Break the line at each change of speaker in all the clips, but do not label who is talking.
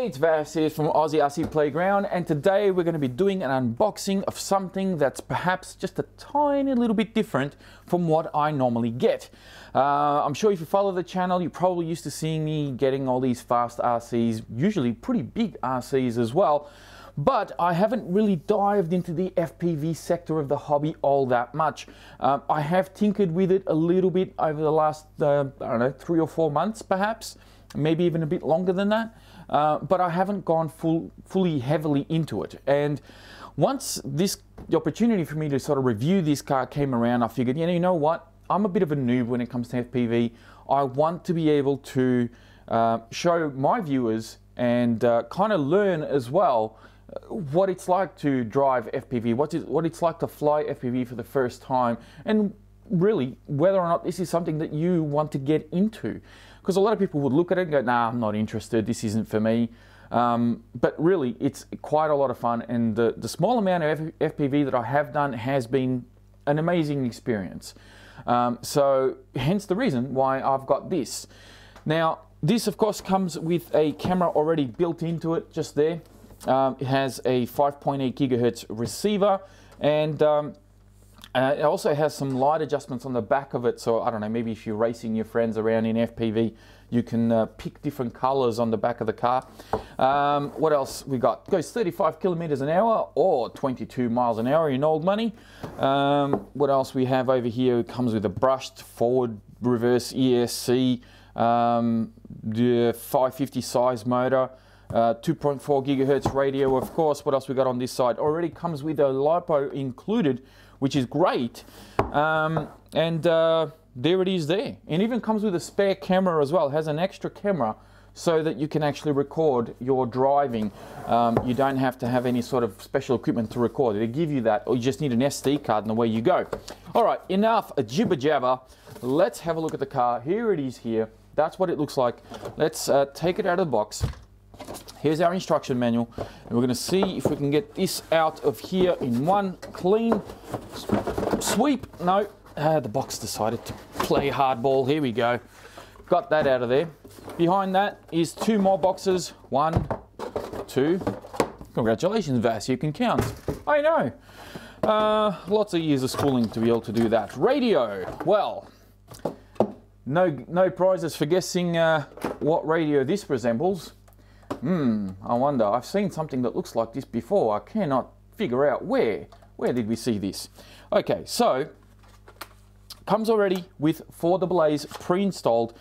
Hey, it's Vas here from Aussie RC Playground, and today we're going to be doing an unboxing of something that's perhaps just a tiny little bit different from what I normally get. I'm sure if you follow the channel, you're probably used to seeing me getting all these fast RCs, usually pretty big RCs as well, but I haven't really dived into the FPV sector of the hobby all that much. I have tinkered with it a little bit over the last, I don't know, 3 or 4 months perhaps, maybe even a bit longer than that. But I haven't gone fully heavily into it. And once the opportunity for me to sort of review this car came around, I figured, you know what? I'm a bit of a noob when it comes to FPV. I want to be able to show my viewers and kind of learn as well what it's like to drive FPV, what it's like to fly FPV for the first time, and really whether or not this is something that you want to get into. Because a lot of people would look at it and go, nah, I'm not interested, this isn't for me. But really, it's quite a lot of fun, and the small amount of FPV that I have done has been an amazing experience. So hence the reason why I've got this. Now, this of course comes with a camera already built into it, just there. It has a 5.8 gigahertz receiver, and it also has some light adjustments on the back of it, so I don't know, maybe if you're racing your friends around in FPV, you can pick different colors on the back of the car. What else we got? It goes 35 kilometers an hour or 22 miles an hour in old money. What else we have over here? It comes with a brushed forward reverse ESC, the 550 size motor, 2.4 gigahertz radio, of course. What else we got on this side? Already comes with a Lipo included, which is great, and there it is there. And even comes with a spare camera as well. It has an extra camera so that you can actually record your driving. You don't have to have any sort of special equipment to record. They give you that, or you just need an SD card and away you go. All right, enough jibber jabber. Let's have a look at the car. Here it is here. That's what it looks like. Let's take it out of the box. Here's our instruction manual, and we're going to see if we can get this out of here in one clean sweep. No, the box decided to play hardball. Here we go. Got that out of there. Behind that is 2 more boxes. 1, 2. Congratulations, Vas, you can count. I know. Lots of years of schooling to be able to do that. Radio. Well, no prizes for guessing what radio this resembles. I wonder. I've seen something that looks like this before. I cannot figure out where. Where did we see this? Okay, so comes already with 4 AA's pre-installed.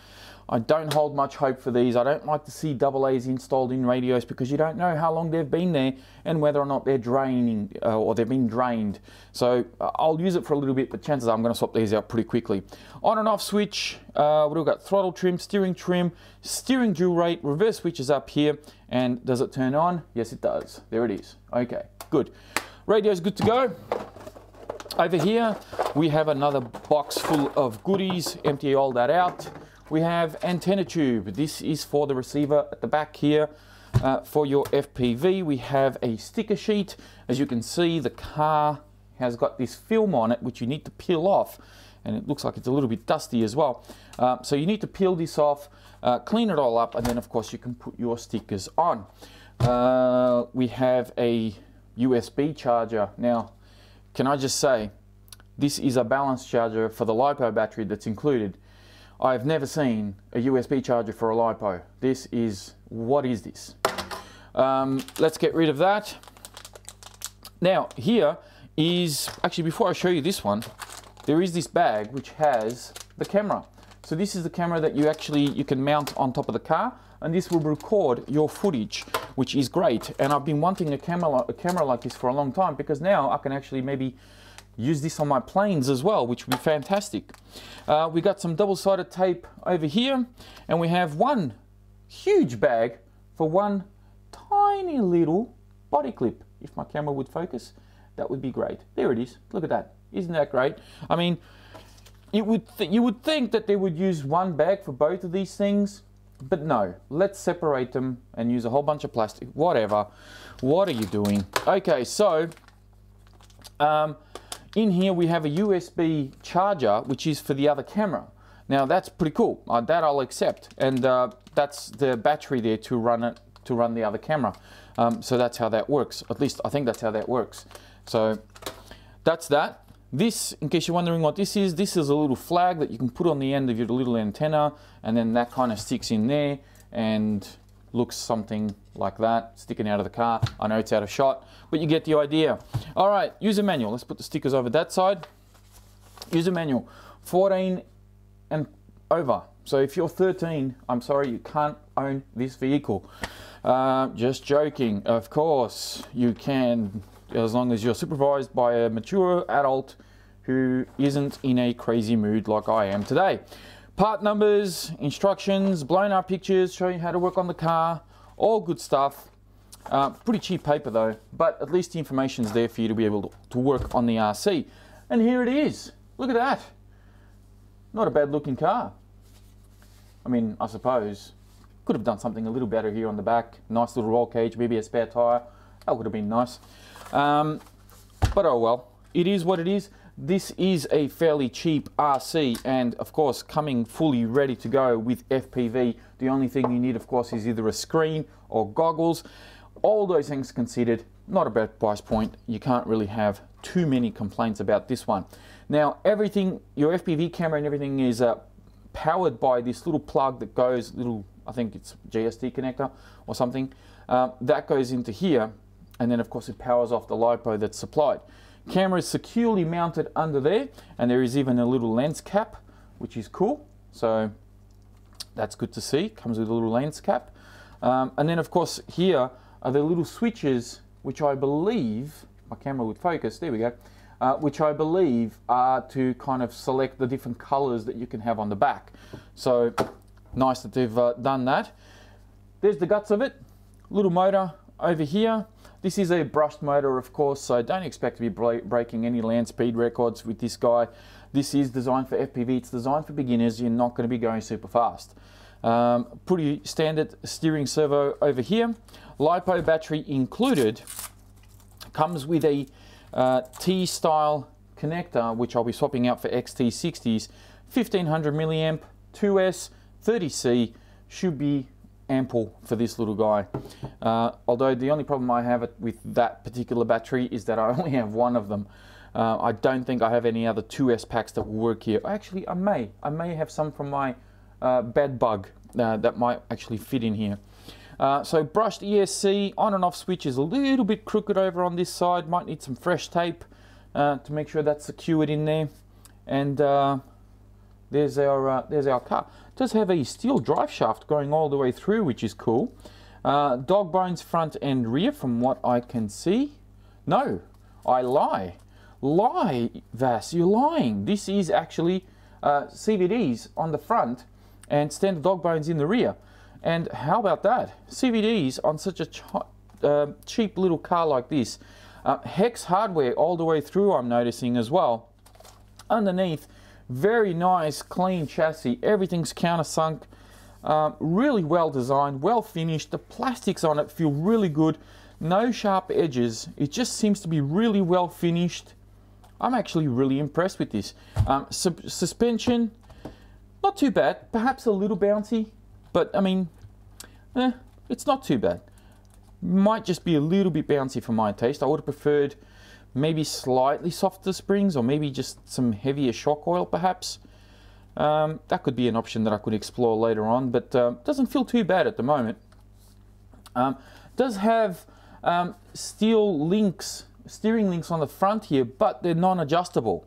I don't hold much hope for these. I don't like to see AA's installed in radios because you don't know how long they've been there and whether or not they're draining or they've been drained. So I'll use it for a little bit, but chances are I'm going to swap these out pretty quickly. On and off switch. What do we got? Throttle trim, steering dual rate, reverse switch is up here. And does it turn on? Yes, it does. There it is. Okay, good. Radio's good to go. Over here, we have another box full of goodies. Empty all that out. We have antenna tube. This is for the receiver at the back here for your FPV. We have a sticker sheet. As you can see, the car has got this film on it which you need to peel off, and it looks like it's a little bit dusty as well. So you need to peel this off, clean it all up, and then of course you can put your stickers on. We have a USB charger. Now, can I just say, this is a balance charger for the Lipo battery that's included. I've never seen a USB charger for a Lipo. This is, what is this? Let's get rid of that. Now, here is, actually before I show you this one, there is this bag which has the camera. So this is the camera that you can mount on top of the car, and this will record your footage, which is great. And I've been wanting a camera like this for a long time, because now I can actually maybe use this on my planes as well, which would be fantastic. We got some double-sided tape over here, and we have one huge bag for one tiny little body clip. If my camera would focus, that would be great. There it is. Look at that. Isn't that great? I mean, you would think that they would use one bag for both of these things, but no. Let's separate them and use a whole bunch of plastic. Whatever. What are you doing? Okay, so in here we have a USB charger, which is for the other camera. Now that's pretty cool. That I'll accept, and that's the battery there to run it to run the other camera. So that's how that works. At least I think that's how that works. So that's that. This, in case you're wondering what this is a little flag that you can put on the end of your little antenna, and then that kind of sticks in there and looks something like that, sticking out of the car. I know it's out of shot, but you get the idea. All right, user manual. Let's put the stickers over that side. User manual, 14 and over. So if you're 13, I'm sorry, you can't own this vehicle. Just joking. Of course, you can, as long as you're supervised by a mature adult who isn't in a crazy mood like I am today. Part numbers, instructions, blown up pictures, show you how to work on the car, all good stuff. Pretty cheap paper though, but at least the information's there for you to be able to work on the RC. And here it is. Look at that. Not a bad looking car. I mean, I suppose could have done something a little better here on the back. Nice little roll cage, maybe a spare tire. That would have been nice. But oh well, it is what it is. This is a fairly cheap RC, and of course coming fully ready to go with FPV. The only thing you need, of course, is either a screen or goggles. All those things considered, not a bad price point. You can't really have too many complaints about this one. Now everything, your FPV camera and everything is powered by this little plug that goes, I think it's GST connector or something, that goes into here, and then of course it powers off the LiPo that's supplied. Camera is securely mounted under there, and there is even a little lens cap, which is cool. So that's good to see. Comes with a little lens cap. And then of course here are the little switches, which I believe, my camera would focus, there we go, which I believe are to kind of select the different colors that you can have on the back. So nice that they've done that. There's the guts of it. Little motor over here. This is a brushed motor, of course, so don't expect to be breaking any land speed records with this guy. This is designed for FPV. It's designed for beginners. You're not going to be going super fast. Pretty standard steering servo over here. Lipo battery included. Comes with a T-style connector, which I'll be swapping out for XT60s. 1500 milliamp, 2S, 30C, should be ample for this little guy. Although the only problem I have with that particular battery is that I only have one of them. I don't think I have any other 2S packs that will work here. Actually, I may have some from my bed bug that might actually fit in here. So brushed ESC, on and off switch is a little bit crooked over on this side. Might need some fresh tape to make sure that's secured in there. And there's our car. It does have a steel drive shaft going all the way through, which is cool. Dog bones front and rear, from what I can see. No, I lie. Lie, Vas, you're lying. This is actually CVDs on the front and standard dog bones in the rear. And how about that? CVDs on such a cheap little car like this. Hex hardware all the way through, I'm noticing as well. Underneath, very nice, clean chassis. Everything's countersunk. Really well designed, well finished. The plastics on it feel really good. No sharp edges. It just seems to be really well finished. I'm actually really impressed with this. Suspension, not too bad. Perhaps a little bouncy, but I mean, it's not too bad. Might just be a little bit bouncy for my taste. I would have preferred maybe slightly softer springs, or maybe just some heavier shock oil perhaps. That could be an option that I could explore later on, but doesn't feel too bad at the moment. Does have steel links, steering links on the front here, but they're non-adjustable.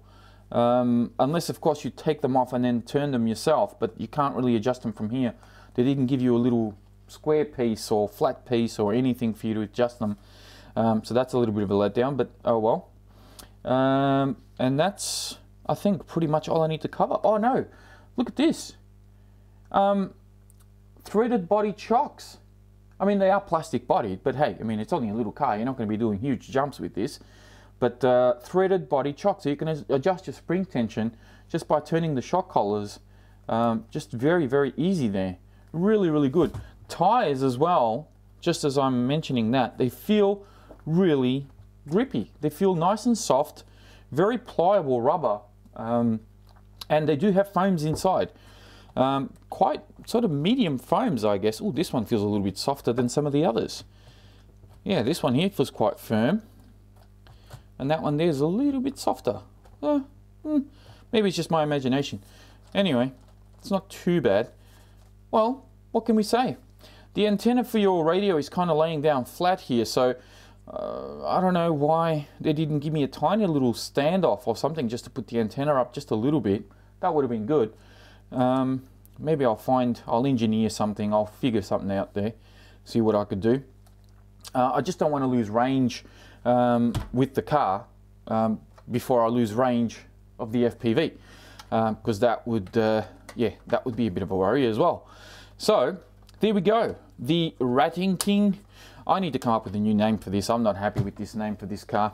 Unless of course you take them off and then turn them yourself, but you can't really adjust them from here. They didn't give you a little square piece or flat piece or anything for you to adjust them. So that's a little bit of a letdown, but oh well. And that's, I think, pretty much all I need to cover. Oh no, look at this. Threaded body chocks. I mean, they are plastic bodied, but hey, I mean, it's only a little car. You're not going to be doing huge jumps with this. But threaded body chocks, so you can adjust your spring tension just by turning the shock collars. Just very, very easy there. Really, really good. Tires as well, just as I'm mentioning that, they feel really grippy. They feel nice and soft, very pliable rubber, and they do have foams inside. Quite sort of medium foams, I guess. Oh, this one feels a little bit softer than some of the others. Yeah, this one here feels quite firm. And that one there is a little bit softer. Maybe it's just my imagination. Anyway, it's not too bad. Well, what can we say? The antenna for your radio is kind of laying down flat here, so I don't know why they didn't give me a tiny little standoff or something just to put the antenna up just a little bit. That would have been good. Maybe I'll engineer something, I'll figure something out there, see what I could do. I just don't want to lose range with the car before I lose range of the FPV, because that would that would be a bit of a worry as well. So there we go, the Ratting King. I need to come up with a new name for this. I'm not happy with this name for this car.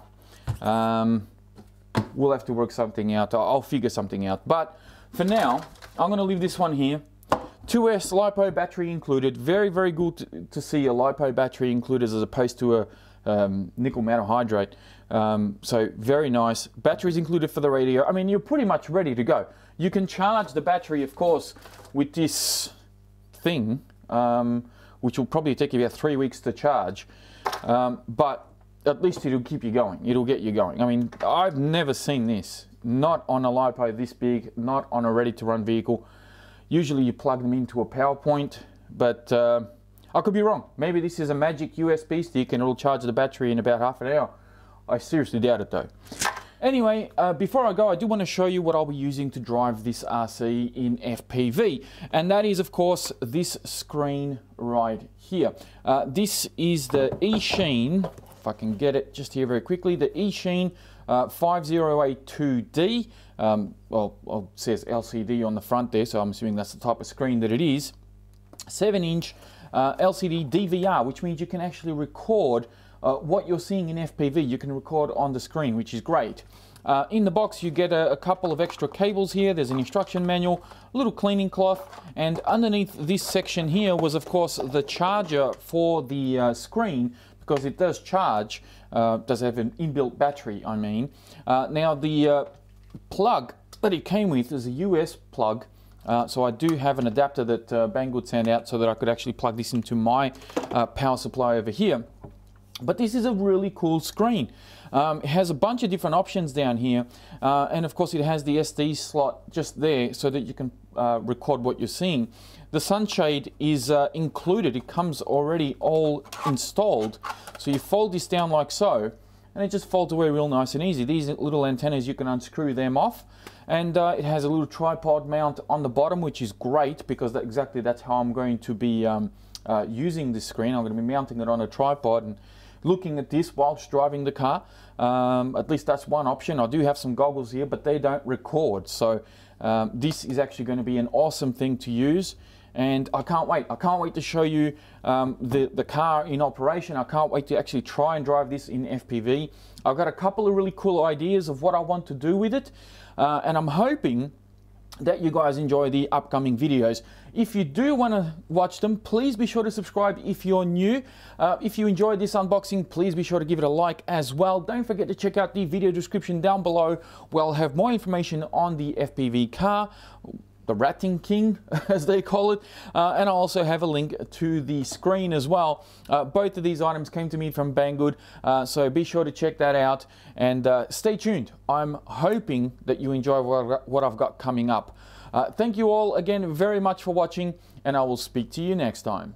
We'll have to work something out. I'll figure something out, but for now I'm going to leave this one here. 2S Lipo battery included. Very, very good to see a Lipo battery included as opposed to a nickel metal hydrate. So very nice. Batteries included for the radio. I mean, you're pretty much ready to go. You can charge the battery, of course, with this thing, which will probably take you about 3 weeks to charge. But at least it'll keep you going. It'll get you going. I mean, I've never seen this. Not on a Lipo this big, not on a ready-to-run vehicle. Usually you plug them into a power point, but I could be wrong. Maybe this is a magic USB stick and it'll charge the battery in about half an hour. I seriously doubt it though. Anyway, before I go, I do want to show you what I'll be using to drive this RC in FPV. And that is, of course, this screen right here. This is the Eachine, if I can get it just here very quickly, the Eachine 5082D. Well, it says LCD on the front there, so I'm assuming that's the type of screen that it is. 7-inch LCD DVR, which means you can actually record what you're seeing in FPV. You can record on the screen, which is great. In the box you get a couple of extra cables here. There's an instruction manual, a little cleaning cloth, and underneath this section here was, of course, the charger for the screen, because it does charge, does have an inbuilt battery, I mean. Now the plug that it came with is a US plug, so I do have an adapter that Banggood sent out so that I could actually plug this into my power supply over here. But this is a really cool screen. It has a bunch of different options down here, and of course it has the SD slot just there so that you can record what you're seeing. The Sunshade is included. It comes already all installed, so you fold this down like so and it just folds away real nice and easy. These little antennas, you can unscrew them off, and it has a little tripod mount on the bottom, which is great because exactly that's how I'm going to be using this screen. I'm going to be mounting it on a tripod and looking at this whilst driving the car. At least that's one option. I do have some goggles here, but they don't record, so this is actually going to be an awesome thing to use, and I can't wait. I can't wait to show you the car in operation. I can't wait to actually try and drive this in FPV. I've got a couple of really cool ideas of what I want to do with it, and I'm hoping that you guys enjoy the upcoming videos. If you do want to watch them, please be sure to subscribe if you're new. If you enjoyed this unboxing, please be sure to give it a like as well. Don't forget to check out the video description down below, where I'll have more information on the FPV car, the Ratting King as they call it, and I'll also have a link to the screen as well. Both of these items came to me from Banggood, so be sure to check that out, and stay tuned. I'm hoping that you enjoy what I've got coming up. Thank you all again very much for watching, and I will speak to you next time.